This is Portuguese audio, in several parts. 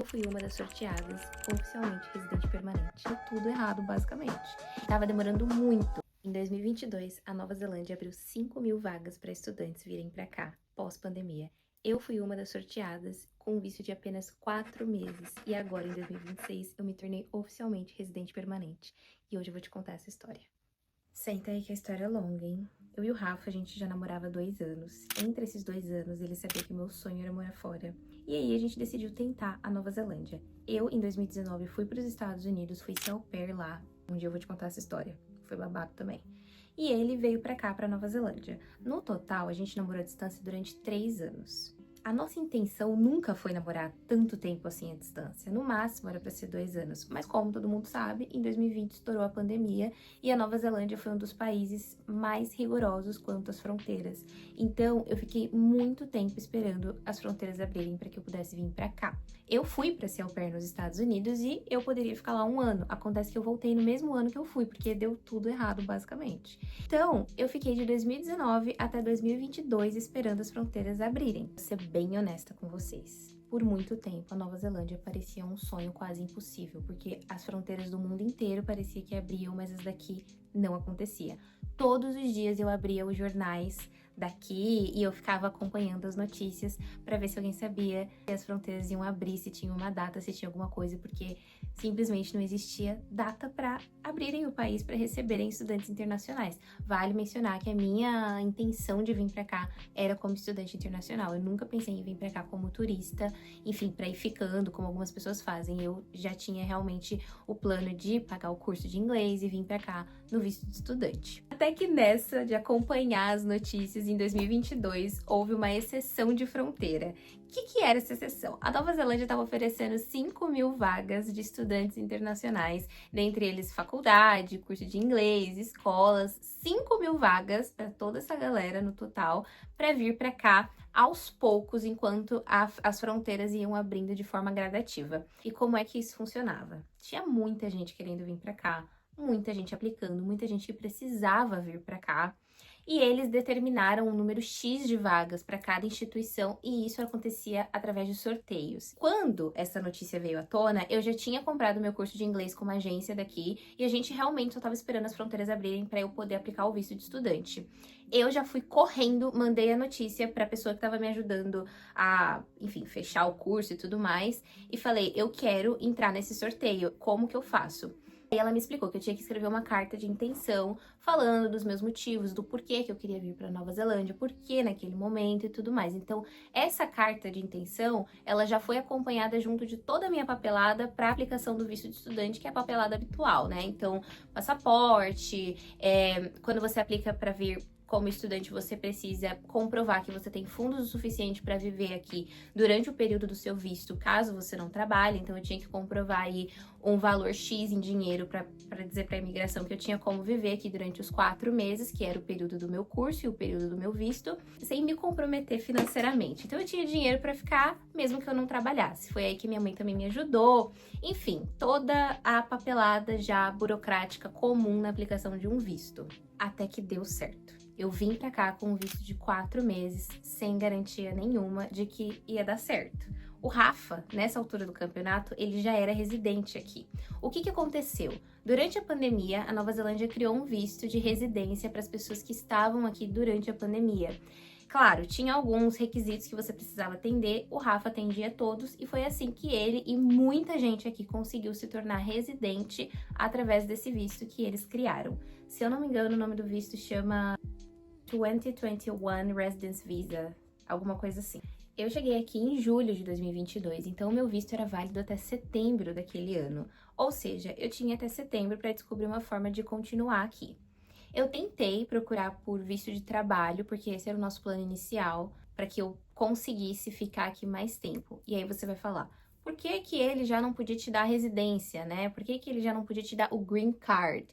Eu fui uma das sorteadas, oficialmente residente permanente. Deu tudo errado, basicamente. Tava demorando muito. Em 2022, a Nova Zelândia abriu 5.000 vagas para estudantes virem para cá, pós-pandemia. Eu fui uma das sorteadas, com um visto de apenas 4 meses. E agora, em 2026, eu me tornei oficialmente residente permanente. E hoje eu vou te contar essa história. Senta aí que a história é longa, hein? Eu e o Rafa, a gente já namorava há 2 anos. Entre esses 2 anos, ele sabia que meu sonho era morar fora. E aí a gente decidiu tentar a Nova Zelândia. Eu, em 2019, fui para os Estados Unidos, fui ser au pair lá. Um dia eu vou te contar essa história. Foi babado também. E ele veio pra cá, pra Nova Zelândia. No total, a gente namorou à distância durante 3 anos. A nossa intenção nunca foi namorar tanto tempo assim à distância. No máximo era para ser 2 anos. Mas como todo mundo sabe, em 2020 estourou a pandemia e a Nova Zelândia foi um dos países mais rigorosos quanto às fronteiras. Então eu fiquei muito tempo esperando as fronteiras abrirem para que eu pudesse vir para cá. Eu fui para ser au pair nos Estados Unidos e eu poderia ficar lá 1 ano. Acontece que eu voltei no mesmo ano que eu fui, porque deu tudo errado, basicamente. Então, eu fiquei de 2019 até 2022 esperando as fronteiras abrirem. Vou ser bem honesta com vocês. Por muito tempo, a Nova Zelândia parecia um sonho quase impossível, porque as fronteiras do mundo inteiro parecia que abriam, mas as daqui não acontecia. Todos os dias eu abria os jornais daqui e eu ficava acompanhando as notícias para ver se alguém sabia se as fronteiras iam abrir, se tinha uma data, se tinha alguma coisa, porque simplesmente não existia data para abrirem o país para receberem estudantes internacionais. Vale mencionar que a minha intenção de vir para cá era como estudante internacional. Eu nunca pensei em vir para cá como turista, enfim, para ir ficando, como algumas pessoas fazem. Eu já tinha realmente o plano de pagar o curso de inglês e vir para cá no visto de estudante. Até que nessa de acompanhar as notícias, em 2022, houve uma exceção de fronteira. O que era essa exceção? A Nova Zelândia estava oferecendo 5.000 vagas de estudantes internacionais, dentre eles faculdade, curso de inglês, escolas, 5.000 vagas para toda essa galera no total, para vir para cá aos poucos, enquanto as fronteiras iam abrindo de forma gradativa. E como é que isso funcionava? Tinha muita gente querendo vir para cá, muita gente aplicando, muita gente que precisava vir para cá. E eles determinaram um número X de vagas para cada instituição e isso acontecia através de sorteios. Quando essa notícia veio à tona, eu já tinha comprado meu curso de inglês com uma agência daqui e a gente realmente só estava esperando as fronteiras abrirem para eu poder aplicar o visto de estudante. Eu já fui correndo, mandei a notícia para a pessoa que estava me ajudando a, enfim, fechar o curso e tudo mais e falei, eu quero entrar nesse sorteio, como que eu faço? E ela me explicou que eu tinha que escrever uma carta de intenção falando dos meus motivos, do porquê que eu queria vir para Nova Zelândia, porquê naquele momento e tudo mais. Então, essa carta de intenção, ela já foi acompanhada junto de toda a minha papelada para aplicação do visto de estudante, que é a papelada habitual, né? Então, passaporte, quando você aplica para vir como estudante, você precisa comprovar que você tem fundos o suficiente para viver aqui durante o período do seu visto, caso você não trabalhe. Então, eu tinha que comprovar aí um valor X em dinheiro para dizer para a imigração que eu tinha como viver aqui durante os 4 meses, que era o período do meu curso e o período do meu visto, sem me comprometer financeiramente. Então, eu tinha dinheiro para ficar, mesmo que eu não trabalhasse. Foi aí que minha mãe também me ajudou. Enfim, toda a papelada já burocrática comum na aplicação de um visto. Até que deu certo. Eu vim pra cá com um visto de 4 meses, sem garantia nenhuma de que ia dar certo. O Rafa, nessa altura do campeonato, ele já era residente aqui. O que aconteceu? Durante a pandemia, a Nova Zelândia criou um visto de residência para as pessoas que estavam aqui durante a pandemia. Claro, tinha alguns requisitos que você precisava atender, o Rafa atendia todos e foi assim que ele e muita gente aqui conseguiu se tornar residente através desse visto que eles criaram. Se eu não me engano, o nome do visto chama 2021 Residence Visa, alguma coisa assim. Eu cheguei aqui em julho de 2022, então o meu visto era válido até setembro daquele ano. Ou seja, eu tinha até setembro para descobrir uma forma de continuar aqui. Eu tentei procurar por visto de trabalho, porque esse era o nosso plano inicial, para que eu conseguisse ficar aqui mais tempo. E aí você vai falar, por que que ele já não podia te dar residência, né? Por que que ele já não podia te dar o green card?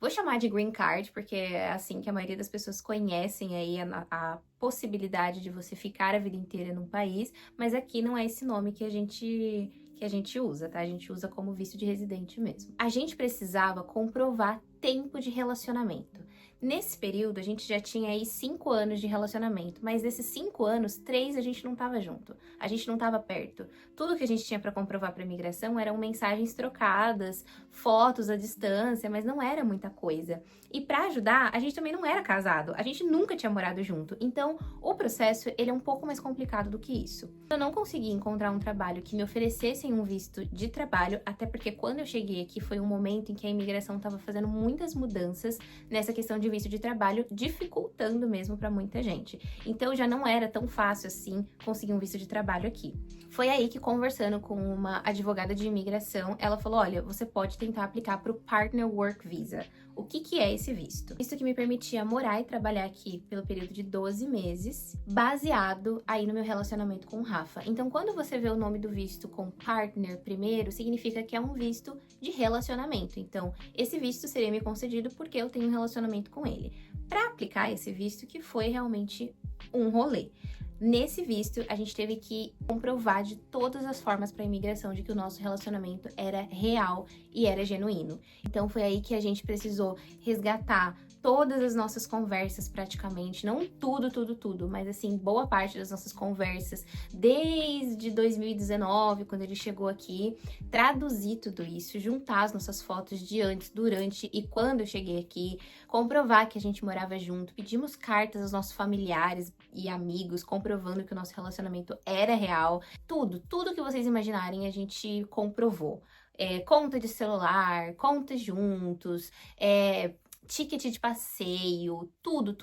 Vou chamar de green card, porque é assim que a maioria das pessoas conhecem aí a possibilidade de você ficar a vida inteira num país, mas aqui não é esse nome que a gente usa, tá? A gente usa como visto de residente mesmo. A gente precisava comprovar tempo de relacionamento. Nesse período, a gente já tinha aí 5 anos de relacionamento, mas desses 5 anos, 3 a gente não tava junto, a gente não tava perto. Tudo que a gente tinha pra comprovar pra imigração eram mensagens trocadas, fotos à distância, mas não era muita coisa. E pra ajudar, a gente também não era casado, a gente nunca tinha morado junto, então o processo ele é um pouco mais complicado do que isso. Eu não consegui encontrar um trabalho que me oferecesse um visto de trabalho, até porque quando eu cheguei aqui foi um momento em que a imigração estava fazendo muitas mudanças nessa questão de visto de trabalho, dificultando mesmo para muita gente. Então já não era tão fácil assim conseguir um visto de trabalho aqui. Foi aí que, conversando com uma advogada de imigração, ela falou: olha, você pode tentar aplicar para o Partner Work Visa. O que é esse visto? Visto que me permitia morar e trabalhar aqui pelo período de 12 meses, baseado aí no meu relacionamento com o Rafa. Então, quando você vê o nome do visto com partner primeiro, significa que é um visto de relacionamento. Então, esse visto seria me concedido porque eu tenho um relacionamento com ele. Para aplicar esse visto, que foi realmente um rolê. Nesse visto, a gente teve que comprovar de todas as formas para a imigração de que o nosso relacionamento era real e era genuíno. Então foi aí que a gente precisou resgatar todas as nossas conversas praticamente, não tudo, mas assim, boa parte das nossas conversas desde 2019, quando ele chegou aqui, traduzir tudo isso, juntar as nossas fotos de antes, durante e quando eu cheguei aqui, comprovar que a gente morava junto, pedimos cartas aos nossos familiares e amigos, comprovando que o nosso relacionamento era real. Tudo que vocês imaginarem a gente comprovou. Conta de celular, contas juntos, ticket de passeio, tudo.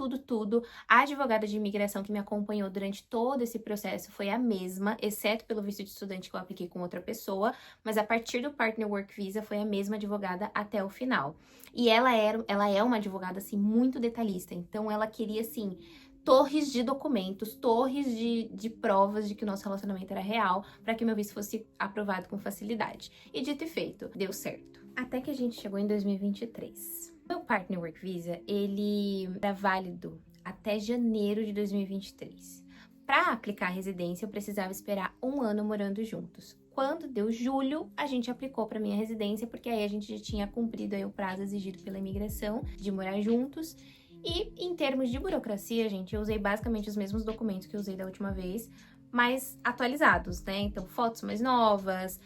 A advogada de imigração que me acompanhou durante todo esse processo foi a mesma, exceto pelo visto de estudante que eu apliquei com outra pessoa, mas a partir do Partner Work Visa foi a mesma advogada até o final. E ela é uma advogada, assim, muito detalhista, então ela queria, assim, torres de documentos, torres de provas de que o nosso relacionamento era real, para que meu visto fosse aprovado com facilidade. E dito e feito, deu certo. Até que a gente chegou em 2023. Meu Partner Work Visa, ele era válido até janeiro de 2023. Para aplicar a residência, eu precisava esperar 1 ano morando juntos. Quando deu julho, a gente aplicou para minha residência, porque aí a gente já tinha cumprido aí o prazo exigido pela imigração de morar juntos. E em termos de burocracia, gente, eu usei basicamente os mesmos documentos que eu usei da última vez, mais atualizados, né? Então, fotos mais novas,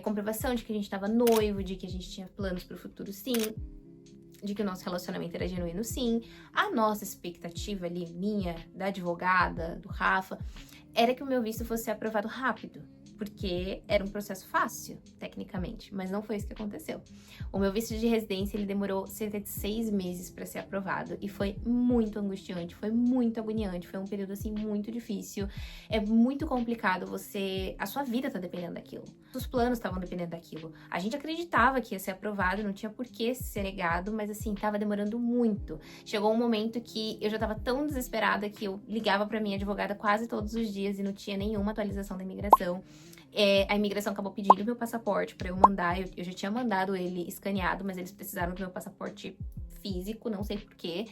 comprovação de que a gente estava noivo, de que a gente tinha planos para o futuro, sim, de que o nosso relacionamento era genuíno, sim. A nossa expectativa ali, minha, da advogada, do Rafa, era que o meu visto fosse aprovado rápido, porque era um processo fácil, tecnicamente, mas não foi isso que aconteceu. O meu visto de residência, ele demorou cerca de 6 meses para ser aprovado e foi muito angustiante, foi muito agoniante, foi um período, assim, muito difícil. É muito complicado a sua vida tá dependendo daquilo, os planos estavam dependendo daquilo. A gente acreditava que ia ser aprovado, não tinha por que ser negado, mas, assim, tava demorando muito. Chegou um momento que eu já tava tão desesperada que eu ligava pra minha advogada quase todos os dias e não tinha nenhuma atualização da imigração. A imigração acabou pedindo meu passaporte pra eu mandar, eu já tinha mandado ele escaneado, mas eles precisaram do meu passaporte físico, não sei porquê,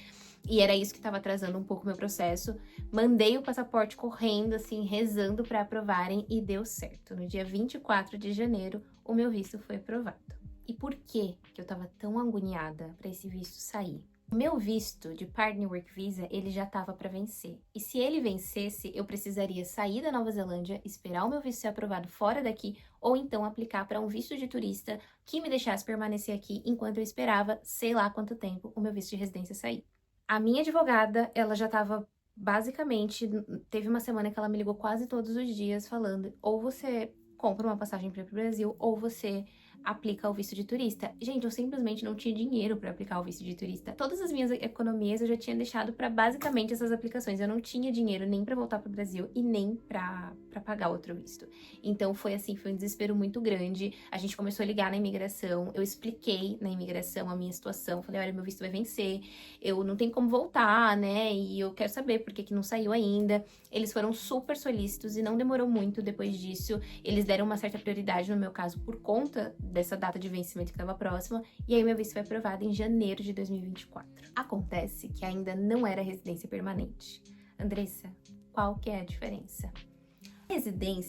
e era isso que tava atrasando um pouco o meu processo. Mandei o passaporte correndo, assim, rezando pra aprovarem, e deu certo. No dia 24 de janeiro, o meu visto foi aprovado. E por que eu tava tão agoniada pra esse visto sair? O meu visto de Partner Work Visa, ele já estava para vencer. E se ele vencesse, eu precisaria sair da Nova Zelândia, esperar o meu visto ser aprovado fora daqui, ou então aplicar para um visto de turista que me deixasse permanecer aqui enquanto eu esperava, sei lá quanto tempo, o meu visto de residência sair. A minha advogada, ela já estava basicamente, teve uma semana que ela me ligou quase todos os dias falando: ou você compra uma passagem para ir pro Brasil, ou você aplica o visto de turista. Gente, eu simplesmente não tinha dinheiro para aplicar o visto de turista. Todas as minhas economias eu já tinha deixado para basicamente essas aplicações. Eu não tinha dinheiro nem para voltar pro Brasil e nem para pagar outro visto. Então foi assim, foi um desespero muito grande. A gente começou a ligar na imigração, eu expliquei na imigração a minha situação, falei: olha, meu visto vai vencer, eu não tenho como voltar, né? E eu quero saber por que não saiu ainda. Eles foram super solícitos e não demorou muito depois disso. Eles deram uma certa prioridade no meu caso por conta dessa data de vencimento que estava próxima, e aí meu visto foi aprovado em janeiro de 2024. Acontece que ainda não era residência permanente. Andressa, qual que é a diferença?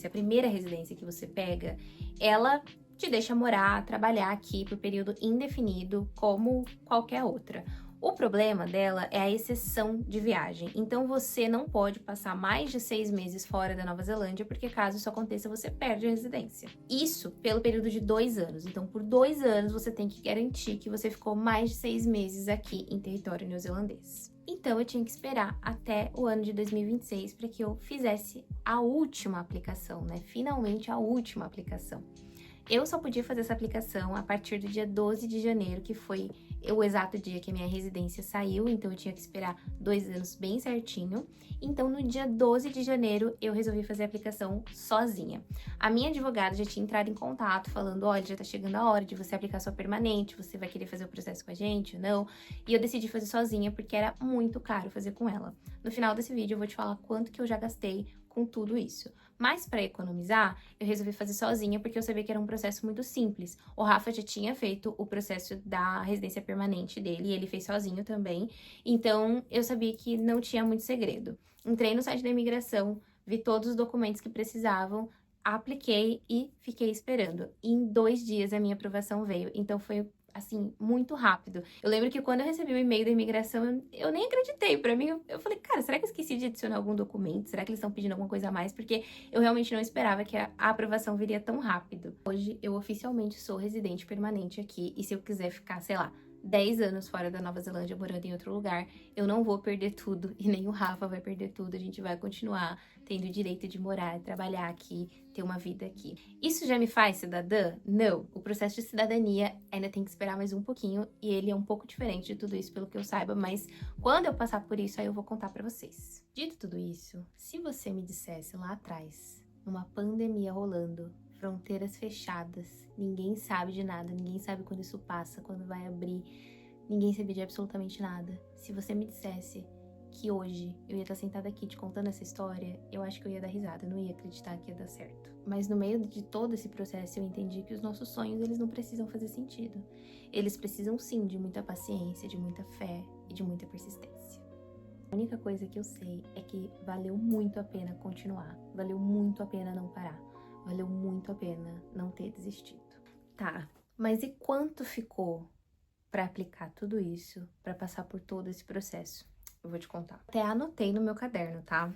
A primeira residência que você pega, ela te deixa morar, trabalhar aqui por período indefinido, como qualquer outra. O problema dela é a exceção de viagem. Então, você não pode passar mais de 6 meses fora da Nova Zelândia, porque caso isso aconteça, você perde a residência. Isso pelo período de 2 anos. Então, por 2 anos, você tem que garantir que você ficou mais de 6 meses aqui em território neozelandês. Então, eu tinha que esperar até o ano de 2026 para que eu fizesse a última aplicação, né? Finalmente, a última aplicação. Eu só podia fazer essa aplicação a partir do dia 12 de janeiro, que foi o exato dia que a minha residência saiu, então eu tinha que esperar 2 anos bem certinho. Então, no dia 12 de janeiro, eu resolvi fazer a aplicação sozinha. A minha advogada já tinha entrado em contato, falando, olha, já tá chegando a hora de você aplicar sua permanente, você vai querer fazer o processo com a gente ou não? E eu decidi fazer sozinha, porque era muito caro fazer com ela. No final desse vídeo, eu vou te falar quanto que eu já gastei com tudo isso. Mas para economizar, eu resolvi fazer sozinha porque eu sabia que era um processo muito simples. O Rafa já tinha feito o processo da residência permanente dele e ele fez sozinho também. Então, eu sabia que não tinha muito segredo. Entrei no site da imigração, vi todos os documentos que precisavam, apliquei e fiquei esperando. Em 2 dias a minha aprovação veio. Então, foi assim, muito rápido. Eu lembro que quando eu recebi o e-mail da imigração, eu nem acreditei. Pra mim, eu falei, cara, será que eu esqueci de adicionar algum documento? Será que eles estão pedindo alguma coisa a mais? Porque eu realmente não esperava que a aprovação viria tão rápido. Hoje, eu oficialmente sou residente permanente aqui. E se eu quiser ficar, sei lá, 10 anos fora da Nova Zelândia, morando em outro lugar, eu não vou perder tudo. E nem o Rafa vai perder tudo. A gente vai continuar tendo o direito de morar, trabalhar aqui, ter uma vida aqui. Isso já me faz cidadã? Não. O processo de cidadania ainda tem que esperar mais um pouquinho e ele é um pouco diferente de tudo isso, pelo que eu saiba, mas quando eu passar por isso, aí eu vou contar pra vocês. Dito tudo isso, se você me dissesse lá atrás, numa pandemia rolando, fronteiras fechadas, ninguém sabe de nada, ninguém sabe quando isso passa, quando vai abrir, ninguém sabe de absolutamente nada. Se você me dissesse que hoje eu ia estar sentada aqui te contando essa história, eu acho que eu ia dar risada, eu não ia acreditar que ia dar certo. Mas no meio de todo esse processo eu entendi que os nossos sonhos, eles não precisam fazer sentido. Eles precisam sim de muita paciência, de muita fé e de muita persistência. A única coisa que eu sei é que valeu muito a pena continuar, valeu muito a pena não parar, valeu muito a pena não ter desistido. Tá, mas e quanto ficou para aplicar tudo isso, para passar por todo esse processo? Eu vou te contar. Até anotei no meu caderno, tá?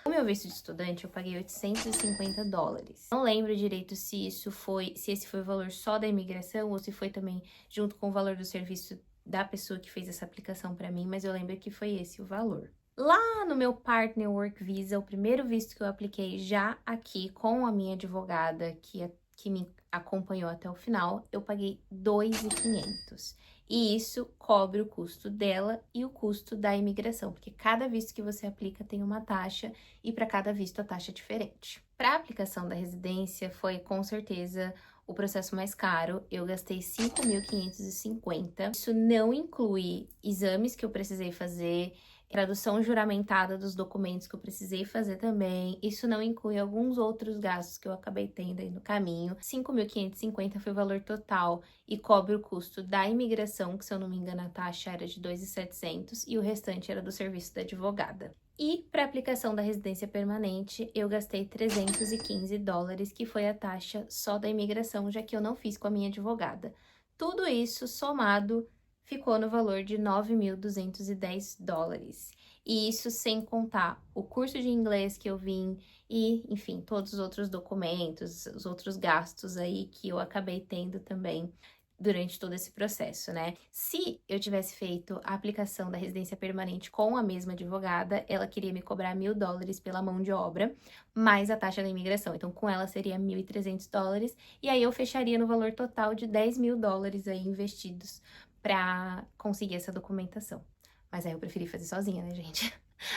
O meu visto de estudante eu paguei $850. Não lembro direito se esse foi o valor só da imigração ou se foi também junto com o valor do serviço da pessoa que fez essa aplicação pra mim, mas eu lembro que foi esse o valor. Lá no meu Partner Work Visa, o primeiro visto que eu apliquei já aqui com a minha advogada que me acompanhou até o final, eu paguei $2.500. E isso cobre o custo dela e o custo da imigração, porque cada visto que você aplica tem uma taxa e para cada visto a taxa é diferente. Para a aplicação da residência foi com certeza o processo mais caro, eu gastei $5.550. Isso não inclui exames que eu precisei fazer, tradução juramentada dos documentos que eu precisei fazer também. Isso não inclui alguns outros gastos que eu acabei tendo aí no caminho. $5.550 foi o valor total e cobre o custo da imigração, que se eu não me engano a taxa era de $2.700 e o restante era do serviço da advogada. E para aplicação da residência permanente, eu gastei $315, que foi a taxa só da imigração, já que eu não fiz com a minha advogada. Tudo isso somado ficou no valor de $9.210. E isso sem contar o curso de inglês que eu vim e, enfim, todos os outros documentos, os outros gastos aí que eu acabei tendo também durante todo esse processo, né? Se eu tivesse feito a aplicação da residência permanente com a mesma advogada, ela queria me cobrar $1.000 pela mão de obra, mais a taxa da imigração. Então, com ela seria $1.300, e aí eu fecharia no valor total de $10.000 aí investidos para conseguir essa documentação. Mas aí eu preferi fazer sozinha, né, gente?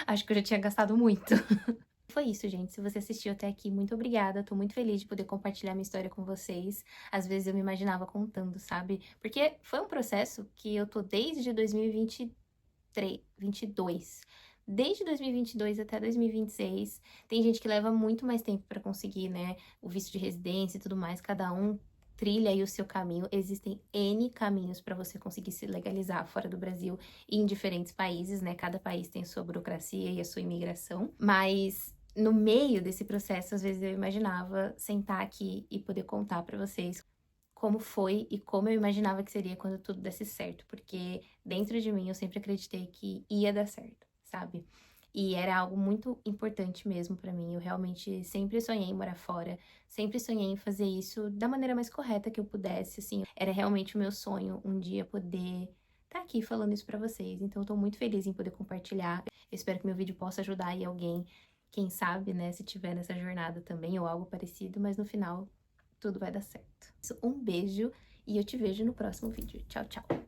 Acho que eu já tinha gastado muito. Foi isso, gente. Se você assistiu até aqui, muito obrigada. Tô muito feliz de poder compartilhar minha história com vocês. Às vezes eu me imaginava contando, sabe? Porque foi um processo que eu tô desde 2022. Desde 2022 até 2026. Tem gente que leva muito mais tempo pra conseguir, né? O visto de residência e tudo mais. Cada um trilha aí o seu caminho. Existem N caminhos para você conseguir se legalizar fora do Brasil e em diferentes países, né? Cada país tem a sua burocracia e a sua imigração. Mas no meio desse processo, às vezes eu imaginava sentar aqui e poder contar para vocês como foi e como eu imaginava que seria quando tudo desse certo, porque dentro de mim eu sempre acreditei que ia dar certo, sabe? E era algo muito importante mesmo pra mim. Eu realmente sempre sonhei em morar fora, sempre sonhei em fazer isso da maneira mais correta que eu pudesse, assim. Era realmente o meu sonho um dia poder estar aqui falando isso pra vocês. Então eu tô muito feliz em poder compartilhar. Eu espero que meu vídeo possa ajudar aí alguém, quem sabe, né, se tiver nessa jornada também ou algo parecido, mas no final tudo vai dar certo. Um beijo e eu te vejo no próximo vídeo. Tchau, tchau!